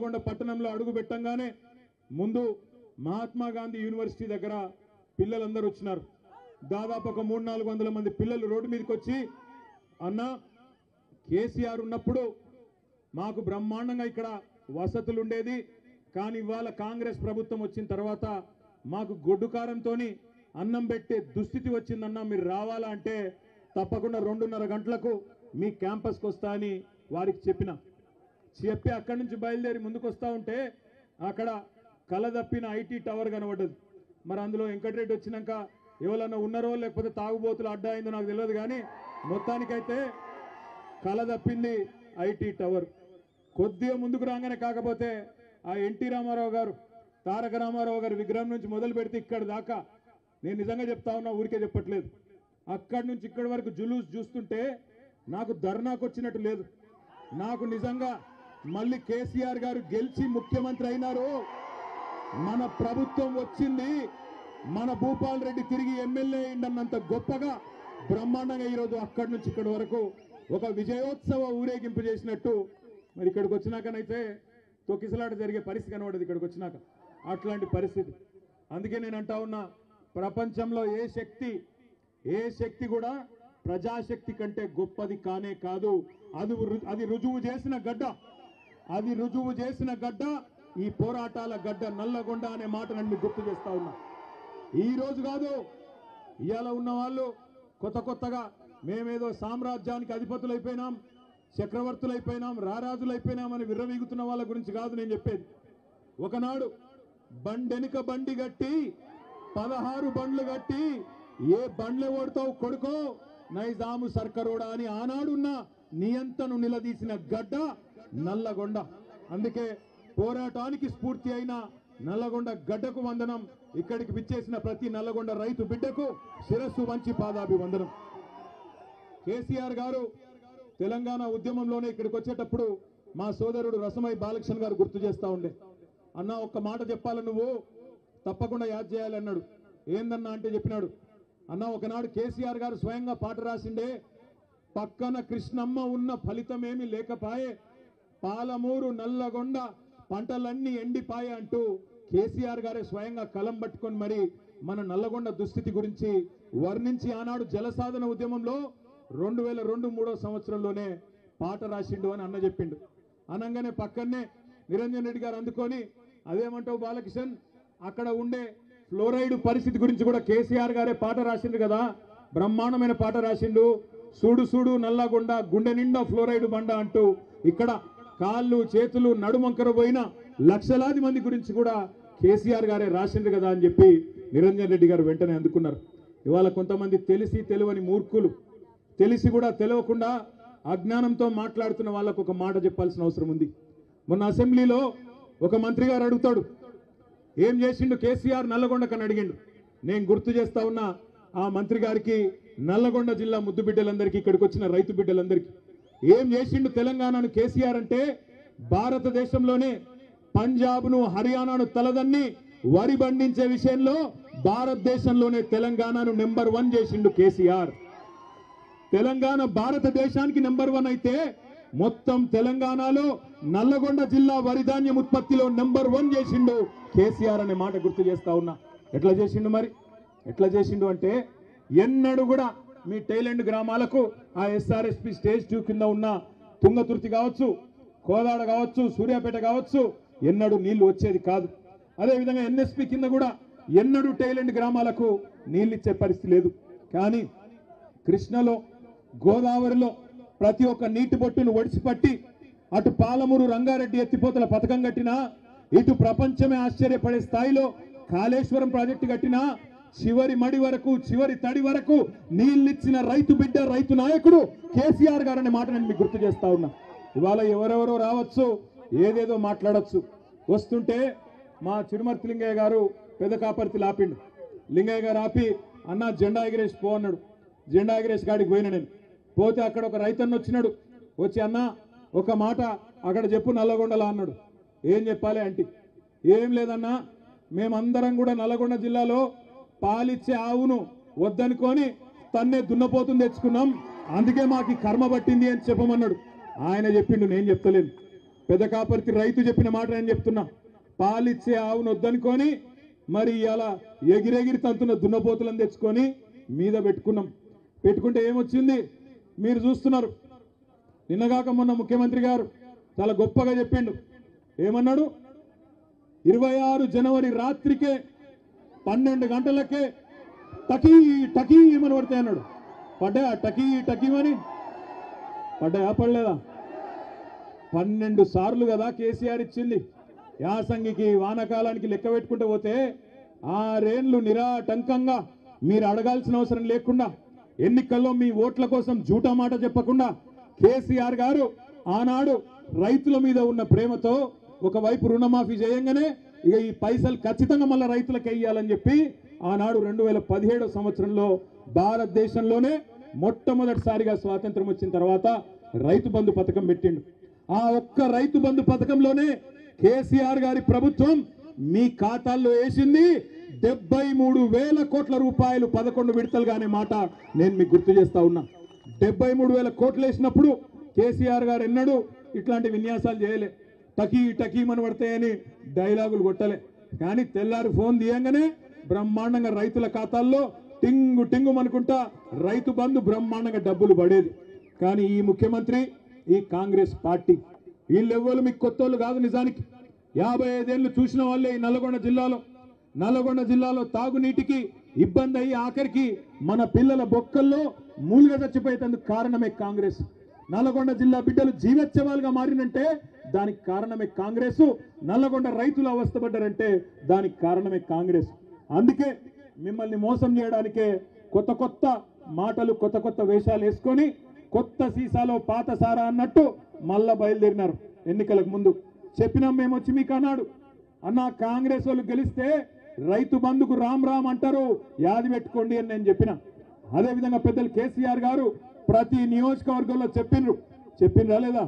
నల్లగొండ పట్టణంలో అడుగు పెట్టంగానే ముందు మహాత్మా గాంధీ యూనివర్సిటీ దగ్గర పిల్లలందరూ వచ్చినారు. దాదాపు ఒక 300-400 మంది పిల్లలు రోడ్డు మీదకి వచ్చి, అన్న కేసీఆర్ ఉన్నప్పుడు మాకు బ్రహ్మాండంగా ఇక్కడ వసతులు ఉండేది, కానీ ఇవాళ కాంగ్రెస్ ప్రభుత్వం వచ్చిన తర్వాత మాకు గొడ్డుకారంతో అన్నం పెట్టే దుస్థితి వచ్చిందన్న, మీరు రావాలా అంటే తప్పకుండా 2:30 గంటలకు మీ క్యాంపస్కి వస్తా అని వారికి చెప్పి అక్కడి నుంచి బయలుదేరి ముందుకు వస్తూ ఉంటే అక్కడ కలదప్పిన ఐటీ టవర్ కనబడ్డది. మరి అందులో వెంకటరెడ్డి వచ్చినాక ఎవరన్నా ఉన్నారో లేకపోతే తాగుబోతులు అడ్డా అయిందో నాకు తెలియదు, కానీ మొత్తానికైతే కలదప్పింది ఐటీ టవర్. కొద్దిగా ముందుకు రాగానే కాకపోతే ఆ ఎన్టీ రామారావు గారు, తారక రామారావు గారి విగ్రహం నుంచి మొదలు పెడితే ఇక్కడ దాకా, నేను నిజంగా చెప్తా ఉన్నా, ఊరికే చెప్పట్లేదు, అక్కడి నుంచి ఇక్కడి వరకు జులూస్ చూస్తుంటే నాకు ధర్నాకు వచ్చినట్టు లేదు. నాకు నిజంగా మళ్ళీ కేసీఆర్ గారు గెలిచి ముఖ్యమంత్రి అయినారు, మన ప్రభుత్వం వచ్చింది, మన భూపాల్ రెడ్డి తిరిగి ఎమ్మెల్యే అయిందన్నంత గొప్పగా బ్రహ్మాండంగా ఈరోజు అక్కడి నుంచి ఇక్కడి వరకు ఒక విజయోత్సవ ఊరేగింపు చేసినట్టు మరి ఇక్కడికి వచ్చినాకనైతే తొక్కిసలాట జరిగే పరిస్థితి కనబడదు. ఇక్కడికి వచ్చినాక అట్లాంటి పరిస్థితి. అందుకే నేను అంటా ఉన్నా, ప్రపంచంలో ఏ శక్తి కూడా ప్రజాశక్తి కంటే గొప్పది కానే కాదు. అది రుజువు చేసిన గడ్డ ఈ పోరాటాల గడ్డ నల్లగొండ అనే మాట నన్ను గుర్తు చేస్తా ఉన్నా. ఈ రోజు కాదు, ఇవాళ ఉన్న వాళ్ళు కొత్తగా మేమేదో సామ్రాజ్యానికి అధిపతులైపోయినాం, చక్రవర్తులైపోయినాం, రారాజులైపోయినామని విర్రవీగుతున్న వాళ్ళ గురించి కాదు నేను చెప్పేది. ఒకనాడు బండెనుక బండి గట్టి 16 బండ్లు గట్టి ఏ బండ్లు ఓడతావు కొడుకో నైజాము సర్కరోడా అని ఆనాడున్న నియంతను నిలదీసిన గడ్డ నల్లగొండ. అందుకే పోరాటానికి స్ఫూర్తి అయిన నల్లగొండ గడ్డకు వందనం. ఇక్కడికి విచ్చేసిన ప్రతి నల్లగొండ రైతు బిడ్డకు శిరస్సు వంచి పాదాభివందనం. కేసీఆర్ గారు తెలంగాణ ఉద్యమంలోనే ఇక్కడికి వచ్చేటప్పుడు మా సోదరుడు రసమై బాలకృష్ణ గారు గుర్తు చేస్తా ఉండే, అన్న ఒక్క మాట చెప్పాలి, నువ్వు తప్పకుండా యాద్ చేయాలన్నాడు. ఏందన్నా అంటే చెప్పినాడు, అన్న ఒకనాడు కేసీఆర్ గారు స్వయంగా పాట రాసిండే, పక్కన కృష్ణమ్మ ఉన్న ఫలితమేమి లేకపాయే, పాలమూరు నల్లగొండ పంటలన్నీ ఎండిపాయే అంటూ కేసీఆర్ గారే స్వయంగా కలం పట్టుకొని మరి మన నల్లగొండ దుస్థితి గురించి వర్ణించి ఆనాడు జలసాధన ఉద్యమంలో 2002-03 సంవత్సరంలోనే పాట రాసిండు అని అన్న చెప్పిండు. అనగానే పక్కనే నిరంజన్ రెడ్డి గారు అందుకొని, అదేమంటావు బాలకిషన్, అక్కడ ఉండే ఫ్లోరైడ్ పరిస్థితి గురించి కూడా కేసీఆర్ గారే పాట రాసిండు కదా, బ్రహ్మాండమైన పాట రాసిండు, సూడు సూడు నల్లగొండ గుండె నిండా ఫ్లోరైడ్ బండ అంటూ ఇక్కడ కాళ్ళు చేతులు నడుమంకర పోయిన లక్షలాది మంది గురించి కూడా కేసీఆర్ గారే రాసిండు కదా అని చెప్పి నిరంజన్ రెడ్డి గారు వెంటనే అందుకున్నారు. ఇవాళ కొంతమంది తెలిసి తెలియని మూర్ఖులు, తెలిసి కూడా తెలియకుండా అజ్ఞానంతో మాట్లాడుతున్న వాళ్ళకు ఒక మాట చెప్పాల్సిన అవసరం ఉంది. మొన్న అసెంబ్లీలో ఒక మంత్రి గారు అడుగుతాడు, ఏం చేసిండు కేసీఆర్ నల్లగొండకని అడిగిండు. నేను గుర్తు చేస్తా ఉన్నా ఆ మంత్రి గారికి, నల్లగొండ జిల్లా ముద్దు బిడ్డలందరికీ, ఇక్కడికి వచ్చిన రైతు బిడ్డలందరికీ, ఏం చేసిండు తెలంగాణను కేసీఆర్ అంటే, భారతదేశంలోనే పంజాబ్ను హర్యానాను తలదన్ని వరి పండించే విషయంలో భారతదేశంలోనే తెలంగాణను నెంబర్ 1 చేసిండు కేసీఆర్. తెలంగాణ భారతదేశానికి నెంబర్ 1 అయితే మొత్తం తెలంగాణలో నల్లగొండ జిల్లా వరి ధాన్యం ఉత్పత్తిలో నెంబర్ 1 చేసిండు కేసీఆర్ అనే మాట గుర్తు చేస్తా ఉన్నా. ఎట్లా చేసిండు మరి? ఎట్లా చేసిండు అంటే, ఎన్నడూ కూడా మీ టైలెండ్ గ్రామాలకు ఆ ఎస్ఆర్ఎస్పి స్టేజ్ 2 కింద ఉన్న తుంగతుర్తి కావచ్చు, కోదాడ కావచ్చు, సూర్యాపేట కావచ్చు, ఎన్నడూ నీళ్లు వచ్చేది కాదు. అదేవిధంగా ఎన్ఎస్పి కింద కూడా ఎన్నడూ టైలెండ్ గ్రామాలకు నీళ్ళు ఇచ్చే పరిస్థితి లేదు. కానీ కృష్ణలో, గోదావరిలో ప్రతి ఒక్క నీటి బొట్టును ఒడిసిపట్టి అటు పాలమూరు రంగారెడ్డి ఎత్తిపోతల పథకం కట్టినా, ఇటు ప్రపంచమే ఆశ్చర్యపడే స్థాయిలో కాళేశ్వరం ప్రాజెక్టు కట్టినా, చివరి మడి వరకు చివరి తడి వరకు నీళ్ళిచ్చిన రైతు బిడ్డ, రైతు నాయకుడు కేసీఆర్ గారు అనే మాట నేను మీకు గుర్తు చేస్తా ఉన్నా. ఇవాళ ఎవరెవరో రావచ్చు, ఏదేదో మాట్లాడచ్చు. వస్తుంటే మా చిరుమర్తి లింగయ్య గారు పెద్ద కాపర్తి ఆపిండు. లింగయ్య గారు ఆపి, అన్న జెండా ఎగిరేసి పో అన్నాడు. జెండా ఎగిరేసి కాడికి పోయినా నేను. పోతే అక్కడ ఒక రైతన్న వచ్చినాడు. వచ్చి, అన్న ఒక మాట అక్కడ చెప్పు నల్లగొండలా అన్నాడు. ఏం చెప్పాలి అంటే, ఏం లేదన్నా, మేమందరం కూడా నల్లగొండ జిల్లాలో పాలిచ్చే ఆవును వద్దనుకొని తన్నే దున్నపోతుని తెచ్చుకున్నాం, అందుకే మాకు కర్మ పట్టింది అని చెప్పమన్నాడు. ఆయన చెప్పిండు, నేను చెప్తలేను. పెద్ద కాపర్తి రైతు చెప్పిన మాట నేను చెప్తున్నా. పాలిచ్చే ఆవును వద్దనుకొని మరి ఇలా ఎగిరెగిరి తంతున్న దున్నపోతులను తెచ్చుకొని మీద పెట్టుకున్నాం. పెట్టుకుంటే ఏమొచ్చింది మీరు చూస్తున్నారు. నిన్నగాక మొన్న ముఖ్యమంత్రి గారు చాలా గొప్పగా చెప్పిండు. ఏమన్నాడు? 26 జనవరి రాత్రికే 12 గంటలకే టకీ టకీ ఏమని పడతాయి అన్నాడు. పడ్డాయా టకీ టకీమని? పడ్డాయా పడలేదా? 12 సార్లు కదా కేసీఆర్ ఇచ్చింది. యాసంగికి వానకాలానికి లెక్క పెట్టుకుంటూ పోతే 6 ఏళ్లు నిరాటంకంగా మీరు అడగాల్సిన అవసరం లేకుండా, ఎన్నికల్లో మీ ఓట్ల కోసం జూటా మాట చెప్పకుండా కేసీఆర్ గారు ఆనాడు రైతుల మీద ఉన్న ప్రేమతో ఒకవైపు రుణమాఫీ చేయంగానే ఇక ఈ పైసలు ఖచ్చితంగా మళ్ళీ రైతులకు వేయాలని చెప్పి ఆనాడు 2017 సంవత్సరంలో భారతదేశంలోనే మొట్టమొదటిసారిగా స్వాతంత్రం వచ్చిన తర్వాత రైతు బంధు పథకం పెట్టిండు. ఆ ఒక్క రైతు బంధు పథకంలోనే కేసీఆర్ గారి ప్రభుత్వం మీ ఖాతాల్లో వేసింది 73,000 కోట్ల రూపాయలు 11 విడతలుగానే మాట నేను మీకు గుర్తు చేస్తా ఉన్నా. 73,000 కోట్లు వేసినప్పుడు కేసీఆర్ గారు ఎన్నడూ ఇట్లాంటి విన్యాసాలు చేయలే. టకీ టకీమని పడతాయని డైలాగులు కొట్టలే. కానీ తెల్లారి ఫోన్ తీయంగానే బ్రహ్మాండంగా రైతుల ఖాతాల్లో టింగు టింగు అనుకుంటా రైతు బంధు బ్రహ్మాండంగా డబ్బులు పడేది. కానీ ఈ ముఖ్యమంత్రి, ఈ కాంగ్రెస్ పార్టీ వీళ్ళెవ్వరు మీకు కొత్తోళ్ళు కాదు. నిజానికి 55 ఏళ్ళు చూసిన వాళ్ళే ఈ నల్గొండ జిల్లాలో తాగునీటికి ఇబ్బంది అయ్యి ఆఖరికి మన పిల్లల బొక్కల్లో మూలుగా చచ్చిపోయేందుకు కారణమే కాంగ్రెస్. నల్గొండ జిల్లా బిడ్డలు జీవోత్సవాలుగా మారినంటే దానికి కారణమే కాంగ్రెస్. నల్లగొండ రైతులు అవస్థపడ్డారంటే దానికి కారణమే కాంగ్రెస్. అందుకే మిమ్మల్ని మోసం చేయడానికే కొత్త కొత్త మాటలు, కొత్త కొత్త వేషాలు వేసుకొని కొత్త సీసాలో పాత సారా అన్నట్టు మళ్ళా బయలుదేరినారు. ఎన్నికలకు ముందు చెప్పినాం మేము వచ్చి మీకు అన్నాడు, అన్న కాంగ్రెస్ వాళ్ళు గెలిస్తే రైతు బంధుకు రామ్ రామ్ అంటారు, యాది పెట్టుకోండి అని నేను చెప్పిన. అదేవిధంగా పెద్దలు కేసీఆర్ గారు ప్రతి నియోజకవర్గంలో చెప్పిండ్రా లేదా?